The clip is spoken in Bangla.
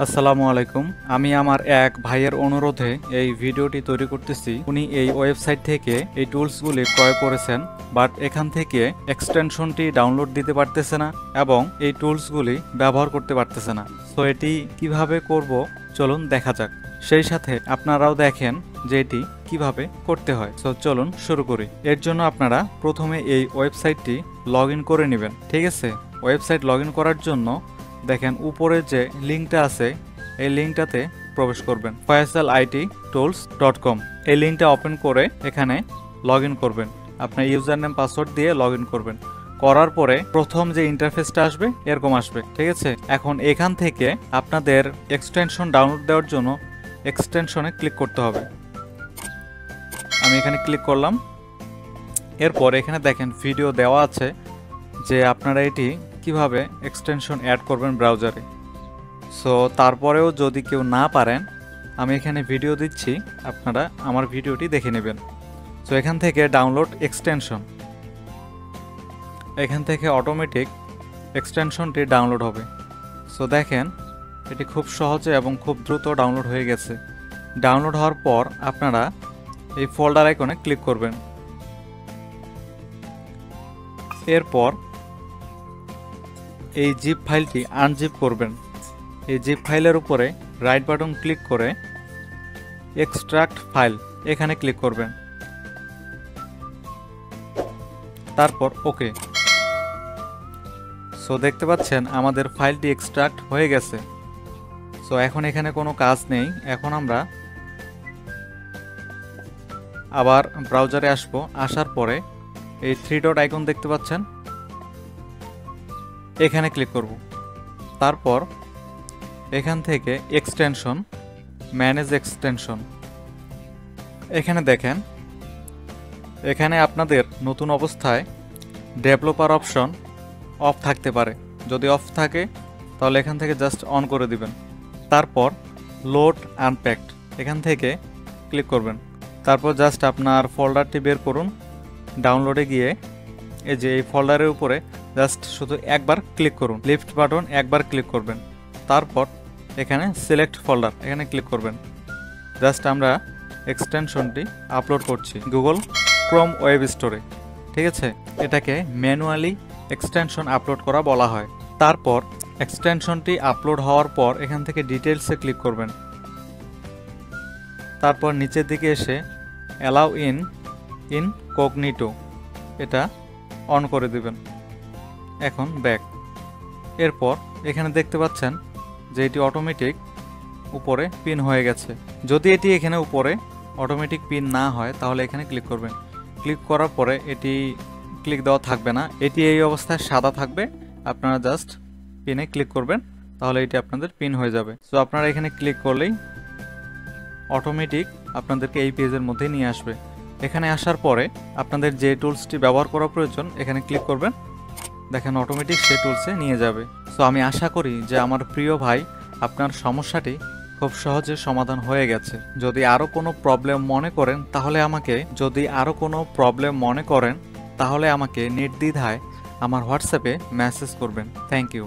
আসসালামু আলাইকুম। আমি আমার এক ভাইয়ের অনুরোধে এই ভিডিওটি তৈরি করতেছি। উনি এই ওয়েবসাইট থেকে এই টুলসগুলি ক্রয় করেছেন, বাট এখান থেকে এক্সটেনশনটি ডাউনলোড দিতে পারতেছে না এবং এই টুলসগুলি ব্যবহার করতে পারতেছে না। সো এটি কিভাবে করব চলুন দেখা যাক। সেই সাথে আপনারাও দেখেন যে এটি কিভাবে করতে হয়। সো চলুন শুরু করি। এর জন্য আপনারা প্রথমে এই ওয়েবসাইটটি লগ ইন করে নেবেন। ঠিক আছে, ওয়েবসাইট লগ ইন করার জন্য দেখেন উপরে যে লিঙ্কটা আছে এই লিঙ্কটাতে প্রবেশ করবেন, faisalitools.com। এই লিঙ্কটা ওপেন করে এখানে লগ ইন করবেন। আপনার ইউজার নেম পাসওয়ার্ড দিয়ে লগ ইন করবেন। করার পরে প্রথম যে ইন্টারফেসটা আসবে এরকম আসবে। ঠিক আছে, এখন এখান থেকে আপনাদের এক্সটেনশন ডাউনলোড দেওয়ার জন্য এক্সটেনশনে ক্লিক করতে হবে। আমি এখানে ক্লিক করলাম। এরপর এখানে দেখেন ভিডিও দেওয়া আছে যে আপনারা এটি কিভাবে এক্সটেনশন অ্যাড করবেন ব্রাউজারে। সো তারপরেও যদি কেউ না পারেন, আমি এখানে ভিডিও দিচ্ছি, আপনারা আমার ভিডিওটি দেখে নেবেন। সো এখান থেকে ডাউনলোড এক্সটেনশন, এখান থেকে অটোমেটিক এক্সটেনশনটি ডাউনলোড হবে। সো দেখেন এটি খুব সহজে এবং খুব দ্রুত ডাউনলোড হয়ে গেছে। ডাউনলোড হওয়ার পর আপনারা এই ফোল্ডার আইকনে ক্লিক করবেন। এরপর এই জিপ ফাইলটি আনজিপ করবেন। এই জিপ ফাইলের উপরে রাইট বাটন ক্লিক করে এক্সট্রাক্ট ফাইল এখানে ক্লিক করবেন, তারপর ওকে। সো দেখতে পাচ্ছেন আমাদের ফাইলটি এক্সট্রাক্ট হয়ে গেছে। সো এখন এখানে কোনো কাজ নেই। এখন আমরা আবার ব্রাউজারে আসব। আসার পরে এই 3 ডট আইকন দেখতে পাচ্ছেন, এখানে ক্লিক করব। তারপর এখান থেকে এক্সটেনশন, ম্যানেজ এক্সটেনশন, এখানে দেখেন এখানে আপনাদের নতুন অবস্থায় ডেভেলপার অপশন অফ থাকতে পারে। যদি অফ থাকে তাহলে এখান থেকে জাস্ট অন করে দিবেন। তারপর লোড আনপ্যাকড এখান থেকে ক্লিক করবেন। তারপর জাস্ট আপনার ফোল্ডারটি বের করুন। ডাউনলোডে গিয়ে এই যে এই ফোল্ডারের উপরে জাস্ট শুধু একবার ক্লিক করুন, লিফট বাটন একবার ক্লিক করবেন। তারপর এখানে সিলেক্ট ফোল্ডার এখানে ক্লিক করবেন। জাস্ট আমরা এক্সটেনশনটি আপলোড করছি গুগল ক্রোম ওয়েব স্টোরে। ঠিক আছে, এটাকে ম্যানুয়ালি এক্সটেনশন আপলোড করা বলা হয়। তারপর এক্সটেনশনটি আপলোড হওয়ার পর এখান থেকে ডিটেলসে ক্লিক করবেন। তারপর নিচের দিকে এসে অ্যালাউ ইনকগনিটো এটা অন করে দিবেন। এখন ব্যাক। এরপর এখানে দেখতে পাচ্ছেন যে এটি অটোমেটিক উপরে পিন হয়ে গেছে। যদি এটি এখানে উপরে অটোমেটিক পিন না হয় তাহলে এখানে ক্লিক করবেন। ক্লিক করার পরে এটি ক্লিক দেওয়া থাকবে না, এটি এই অবস্থায় সাদা থাকবে। আপনারা জাস্ট পিনে ক্লিক করবেন, তাহলে এটি আপনাদের পিন হয়ে যাবে। সো আপনারা এখানে ক্লিক করলেই অটোমেটিক আপনাদেরকে এই পেজের মধ্যে নিয়ে আসবে। এখানে আসার পরে আপনাদের যে টুলসটি ব্যবহার করা প্রয়োজন এখানে ক্লিক করবেন। দেখেন অটোমেটিক সেই টুলসে নিয়ে যাবে। সো আমি আশা করি যে আমার প্রিয় ভাই আপনার সমস্যাটি খুব সহজে সমাধান হয়ে গেছে। যদি আরও কোনো প্রবলেম মনে করেন তাহলে আমাকে নির্দ্বিধায় আমার হোয়াটসঅ্যাপে মেসেজ করবেন। Thank you.